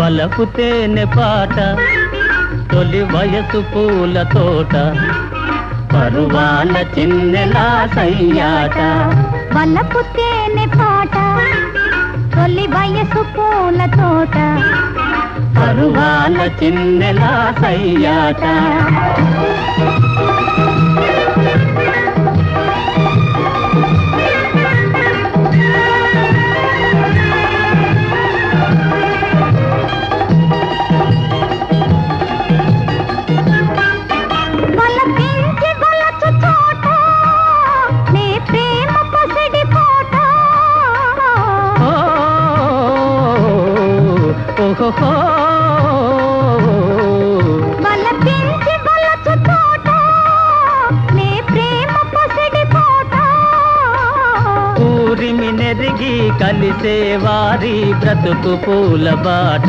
వలపు తేనె పాట తొలి వయసు పూల తోట పరువాల చిన్నెలా సయ్యాట వలపు తేనె పాట తొలి వయసు పూల తోట పరువాల చిన్నెలా సయ్యాట బలపించి బలచు తోట నీ ప్రేమ పసిడి కోట ఊరిమి నెరిగి కలిసే వారి బ్రతుకు పూల బాట